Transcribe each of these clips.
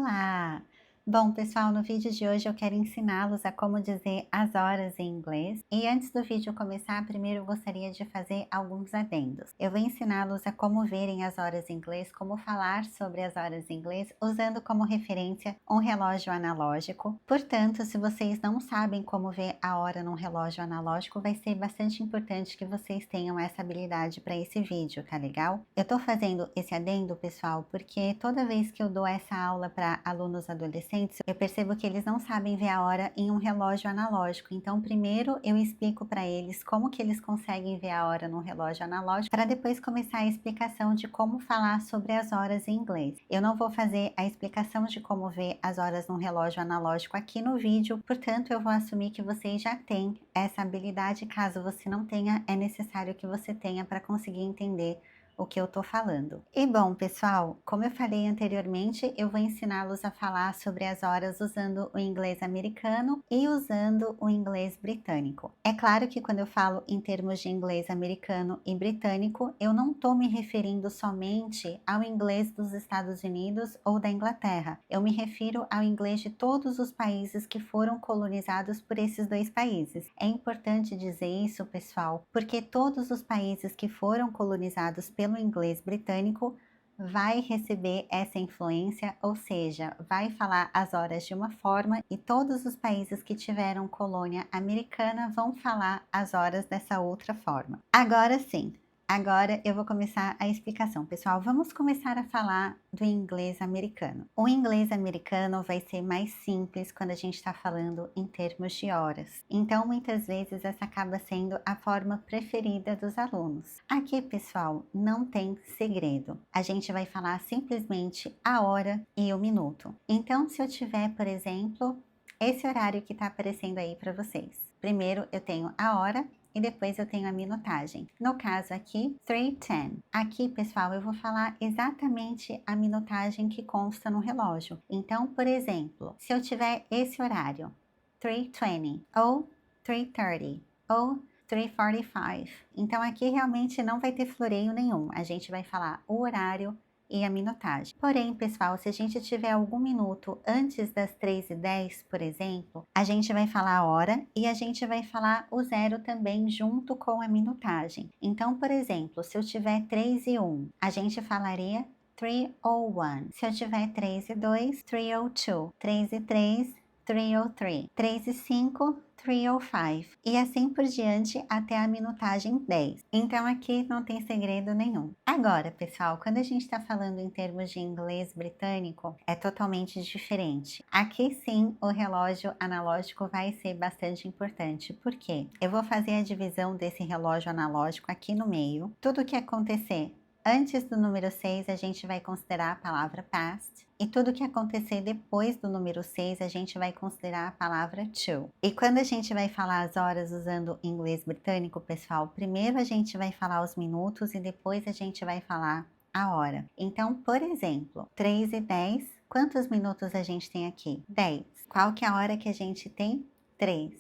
Olá! Bom, pessoal, no vídeo de hoje eu quero ensiná-los a como dizer as horas em inglês. E antes do vídeo começar, primeiro eu gostaria de fazer alguns adendos. Eu vou ensiná-los a como verem as horas em inglês, como falar sobre as horas em inglês, usando como referência um relógio analógico. Portanto, se vocês não sabem como ver a hora num relógio analógico, vai ser bastante importante que vocês tenham essa habilidade para esse vídeo, tá legal? Eu tô fazendo esse adendo, pessoal, porque toda vez que eu dou essa aula para alunos adolescentes, eu percebo que eles não sabem ver a hora em um relógio analógico. Então, primeiro eu explico para eles como que eles conseguem ver a hora num relógio analógico, para depois começar a explicação de como falar sobre as horas em inglês. Eu não vou fazer a explicação de como ver as horas num relógio analógico aqui no vídeo, portanto, eu vou assumir que vocês já têm essa habilidade. Caso você não tenha, é necessário que você tenha para conseguir entender o que eu tô falando. E bom, pessoal, como eu falei anteriormente, eu vou ensiná-los a falar sobre as horas usando o inglês americano e usando o inglês britânico. É claro que quando eu falo em termos de inglês americano e britânico, eu não tô me referindo somente ao inglês dos Estados Unidos ou da Inglaterra. Eu me refiro ao inglês de todos os países que foram colonizados por esses dois países. É importante dizer isso, pessoal, porque todos os países que foram colonizados pelo inglês britânico vai receber essa influência, ou seja, vai falar as horas de uma forma, e todos os países que tiveram colônia americana vão falar as horas dessa outra forma. Agora sim, agora eu vou começar a explicação. Pessoal, vamos começar a falar do inglês americano. O inglês americano vai ser mais simples quando a gente está falando em termos de horas. Então, muitas vezes, essa acaba sendo a forma preferida dos alunos. Aqui, pessoal, não tem segredo. A gente vai falar simplesmente a hora e o minuto. Então, se eu tiver, por exemplo, esse horário que está aparecendo aí para vocês. Primeiro, eu tenho a hora e depois eu tenho a minutagem. No caso aqui, 3:10. Aqui, pessoal, eu vou falar exatamente a minutagem que consta no relógio. Então, por exemplo, se eu tiver esse horário, 3:20 ou 3:30 ou 3:45. Então, aqui realmente não vai ter floreio nenhum. A gente vai falar o horário e a minutagem. Porém, pessoal, se a gente tiver algum minuto antes das 3:10, por exemplo, a gente vai falar a hora e a gente vai falar o zero também junto com a minutagem. Então, por exemplo, se eu tiver 3:01, a gente falaria 3:01. Se eu tiver 3:02, 3:02. 3:03, 3:03. 3:05, 3:05. E assim por diante até a minutagem 10. Então aqui não tem segredo nenhum. Agora, pessoal, quando a gente está falando em termos de inglês britânico, é totalmente diferente. Aqui sim, o relógio analógico vai ser bastante importante. Por quê? Eu vou fazer a divisão desse relógio analógico aqui no meio. Tudo que acontecer antes do número 6, a gente vai considerar a palavra past. E tudo que acontecer depois do número 6, a gente vai considerar a palavra to. E quando a gente vai falar as horas usando inglês britânico, pessoal, primeiro a gente vai falar os minutos e depois a gente vai falar a hora. Então, por exemplo, 3:10, quantos minutos a gente tem aqui? 10. Qual que é a hora que a gente tem? 3.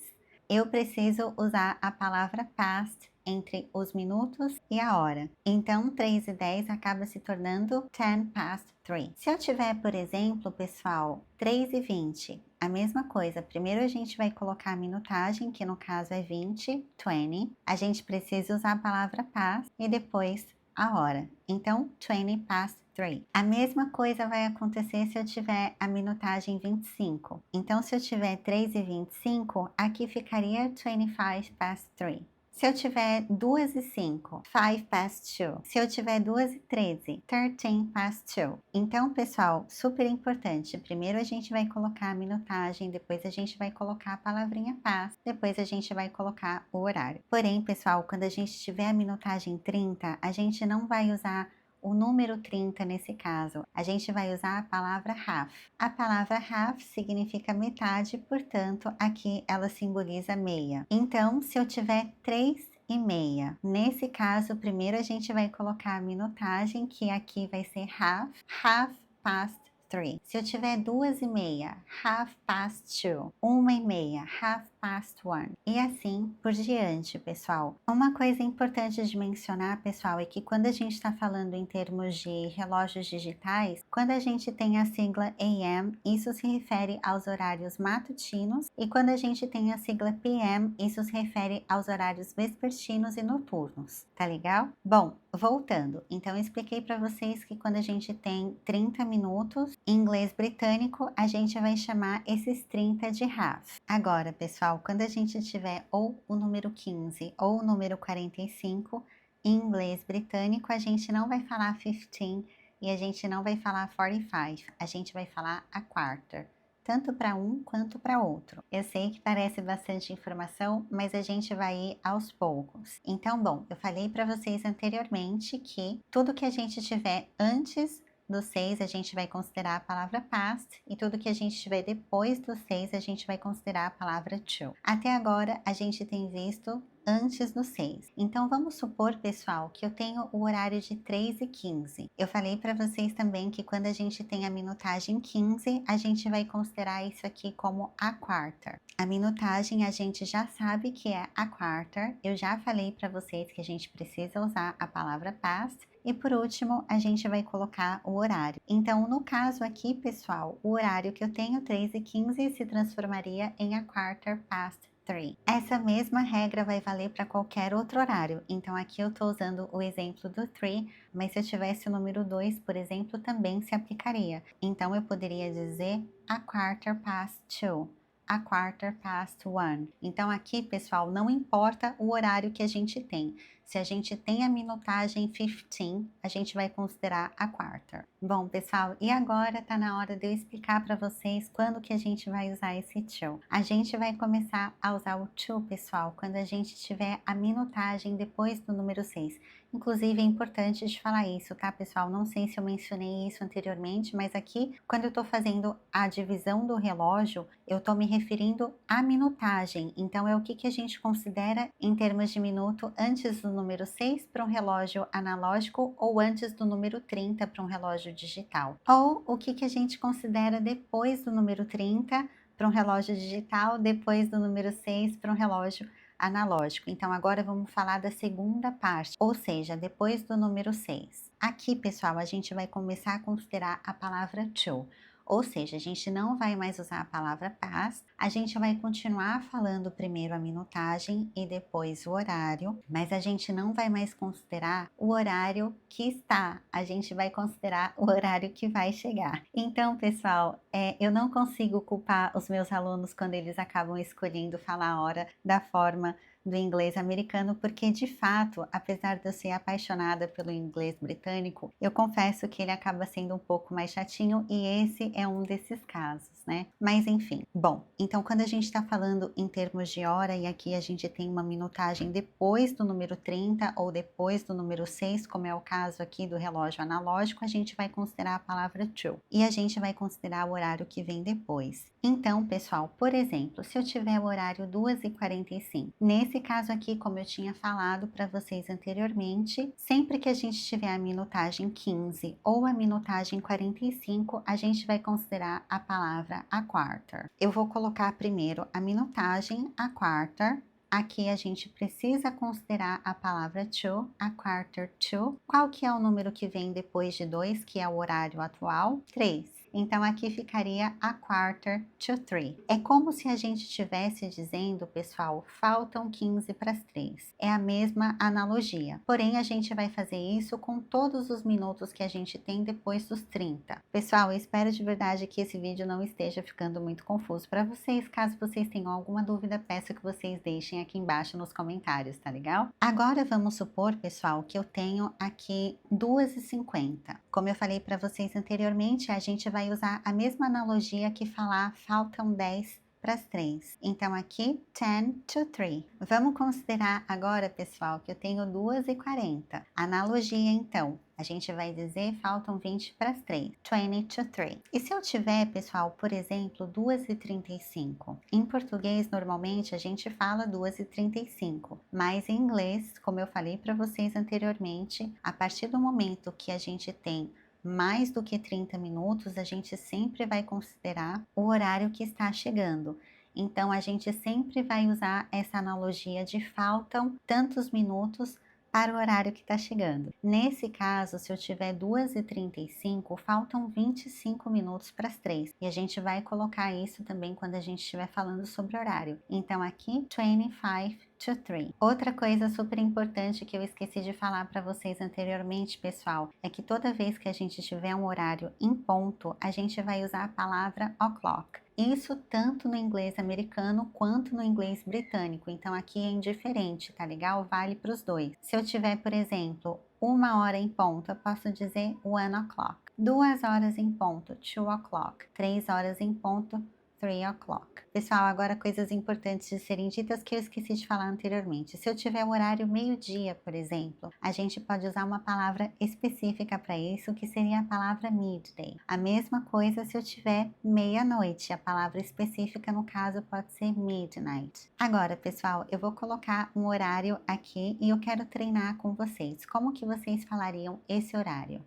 Eu preciso usar a palavra past entre os minutos e a hora. Então, 3:10 acaba se tornando 10 past 3. Se eu tiver, por exemplo, pessoal, 3:20, a mesma coisa. Primeiro a gente vai colocar a minutagem, que no caso é 20, 20. A gente precisa usar a palavra past e depois a hora. Então, 20 past 3. A mesma coisa vai acontecer se eu tiver a minutagem 25. Então, se eu tiver 3:25, aqui ficaria 25 past 3. Se eu tiver 2:05, 5 past 2. Se eu tiver 2:13, 13 past 2. Então, pessoal, super importante. Primeiro a gente vai colocar a minutagem, depois a gente vai colocar a palavrinha past, depois a gente vai colocar o horário. Porém, pessoal, quando a gente tiver a minutagem 30, a gente não vai usar o número 30 nesse caso. A gente vai usar a palavra half. A palavra half significa metade, portanto, aqui ela simboliza meia. Então, se eu tiver 3:30, nesse caso, primeiro a gente vai colocar a minutagem, que aqui vai ser half past 3. Se eu tiver 2:30, half past 2. 1:30, half 1. E assim por diante, pessoal. Uma coisa importante de mencionar, pessoal, é que quando a gente está falando em termos de relógios digitais, quando a gente tem a sigla AM, isso se refere aos horários matutinos, e quando a gente tem a sigla PM, isso se refere aos horários vespertinos e noturnos, tá legal? Bom, voltando, então eu expliquei para vocês que quando a gente tem 30 minutos, em inglês britânico, a gente vai chamar esses 30 de half. Agora, pessoal, quando a gente tiver ou o número 15 ou o número 45, em inglês britânico, a gente não vai falar 15 e a gente não vai falar 45, a gente vai falar a quarter, tanto para um quanto para outro. Eu sei que parece bastante informação, mas a gente vai ir aos poucos. Então, bom, eu falei para vocês anteriormente que tudo que a gente tiver antes do 6 a gente vai considerar a palavra past, e tudo que a gente tiver depois do 6 a gente vai considerar a palavra to. Até agora a gente tem visto antes do 6. Então vamos supor, pessoal, que eu tenho o horário de 3:15. Eu falei para vocês também que quando a gente tem a minutagem 15, a gente vai considerar isso aqui como a quarter. A minutagem a gente já sabe que é a quarter. Eu já falei para vocês que a gente precisa usar a palavra past. E por último, a gente vai colocar o horário. Então, no caso aqui, pessoal, o horário que eu tenho, 3:15, se transformaria em a quarter past 3. Essa mesma regra vai valer para qualquer outro horário. Então, aqui eu estou usando o exemplo do 3, mas se eu tivesse o número 2, por exemplo, também se aplicaria. Então, eu poderia dizer a quarter past 2. A quarter past 1. Então aqui, pessoal, não importa o horário que a gente tem. Se a gente tem a minutagem 15, a gente vai considerar a quarter. Bom, pessoal, e agora tá na hora de eu explicar para vocês quando que a gente vai usar esse to. A gente vai começar a usar o to, pessoal, quando a gente tiver a minutagem depois do número 6. Inclusive, é importante de falar isso, tá, pessoal? Não sei se eu mencionei isso anteriormente, mas aqui, quando eu tô fazendo a divisão do relógio, eu tô me referindo à minutagem. Então, é o que a gente considera em termos de minuto antes do número 6 para um relógio analógico ou antes do número 30 para um relógio digital. Ou o que a gente considera depois do número 30 para um relógio digital, depois do número 6 para um relógio analógico. Então, agora vamos falar da segunda parte, ou seja, depois do número 6. Aqui, pessoal, a gente vai começar a considerar a palavra to. Ou seja, a gente não vai mais usar a palavra past, a gente vai continuar falando primeiro a minutagem e depois o horário, mas a gente não vai mais considerar o horário que está, a gente vai considerar o horário que vai chegar. Então, pessoal, eu não consigo culpar os meus alunos quando eles acabam escolhendo falar a hora da forma do inglês americano, porque de fato, apesar de eu ser apaixonada pelo inglês britânico, eu confesso que ele acaba sendo um pouco mais chatinho e esse é um desses casos, né? Mas enfim, bom, então quando a gente está falando em termos de hora e aqui a gente tem uma minutagem depois do número 30 ou depois do número 6, como é o caso aqui do relógio analógico, a gente vai considerar a palavra to e a gente vai considerar o horário que vem depois. Então, pessoal, por exemplo, se eu tiver o horário 2:45, nesse caso aqui, como eu tinha falado para vocês anteriormente, sempre que a gente tiver a minutagem 15 ou a minutagem 45, a gente vai considerar a palavra a quarter. Eu vou colocar primeiro a minutagem, a quarter. Aqui a gente precisa considerar a palavra to, a quarter to. Qual que é o número que vem depois de 2, que é o horário atual? 3. Então, aqui ficaria a quarter to 3. É como se a gente estivesse dizendo, pessoal, faltam 15 para as 3. É a mesma analogia. Porém, a gente vai fazer isso com todos os minutos que a gente tem depois dos 30. Pessoal, eu espero de verdade que esse vídeo não esteja ficando muito confuso para vocês. Caso vocês tenham alguma dúvida, peço que vocês deixem aqui embaixo nos comentários, tá legal? Agora, vamos supor, pessoal, que eu tenho aqui 2:50. Como eu falei para vocês anteriormente, a gente vai usar a mesma analogia que falar faltam 10 para as 3. Então, aqui, 10 to 3. Vamos considerar agora, pessoal, que eu tenho 2:40. Analogia, então, a gente vai dizer faltam 20 para as 3. 20 to 3. E se eu tiver, pessoal, por exemplo, 2:35? Em português, normalmente, a gente fala 2:35. Mas em inglês, como eu falei para vocês anteriormente, a partir do momento que a gente tem mais do que 30 minutos, a gente sempre vai considerar o horário que está chegando. Então, a gente sempre vai usar essa analogia de faltam tantos minutos para o horário que está chegando. Nesse caso, se eu tiver 2h35, faltam 25 minutos para as 3. E a gente vai colocar isso também quando a gente estiver falando sobre horário. Então, aqui, 25 to 3. Outra coisa super importante que eu esqueci de falar para vocês anteriormente, pessoal, é que toda vez que a gente tiver um horário em ponto, a gente vai usar a palavra o'clock. Isso tanto no inglês americano quanto no inglês britânico. Então aqui é indiferente, tá legal? Vale para os dois. Se eu tiver, por exemplo, 1h em ponto, eu posso dizer 1 o'clock. 2 horas em ponto, 2 o'clock. 3 horas em ponto, 3 o'clock. Pessoal, agora coisas importantes de serem ditas que eu esqueci de falar anteriormente. Se eu tiver o horário meio-dia, por exemplo, a gente pode usar uma palavra específica para isso, que seria a palavra midday. A mesma coisa se eu tiver meia-noite, a palavra específica no caso pode ser midnight. Agora, pessoal, eu vou colocar um horário aqui e eu quero treinar com vocês. Como que vocês falariam esse horário?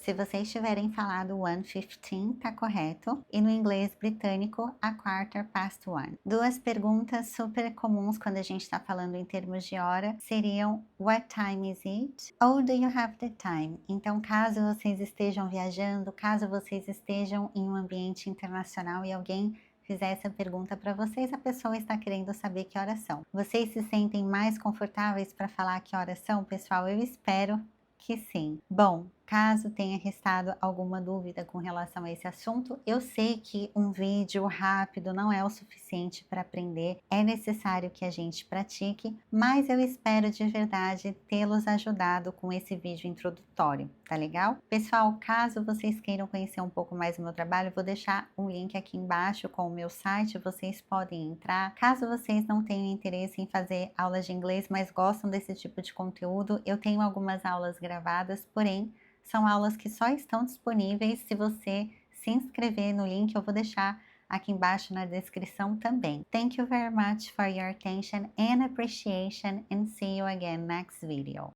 Se vocês tiverem falado 1:15, tá correto. E no inglês britânico, a 1:15. Duas perguntas super comuns quando a gente está falando em termos de hora seriam What time is it? Ou Do you have the time? Então, caso vocês estejam viajando, caso vocês estejam em um ambiente internacional e alguém fizer essa pergunta para vocês, a pessoa está querendo saber que horas são. Vocês se sentem mais confortáveis para falar que horas são, pessoal? Eu espero que sim. Bom, caso tenha restado alguma dúvida com relação a esse assunto, eu sei que um vídeo rápido não é o suficiente para aprender, é necessário que a gente pratique, mas eu espero de verdade tê-los ajudado com esse vídeo introdutório, tá legal? Pessoal, caso vocês queiram conhecer um pouco mais do meu trabalho, eu vou deixar um link aqui embaixo com o meu site, vocês podem entrar. Caso vocês não tenham interesse em fazer aulas de inglês, mas gostam desse tipo de conteúdo, eu tenho algumas aulas gravadas, porém, são aulas que só estão disponíveis se você se inscrever no link, eu vou deixar aqui embaixo na descrição também. Thank you very much for your attention and appreciation and see you again next video.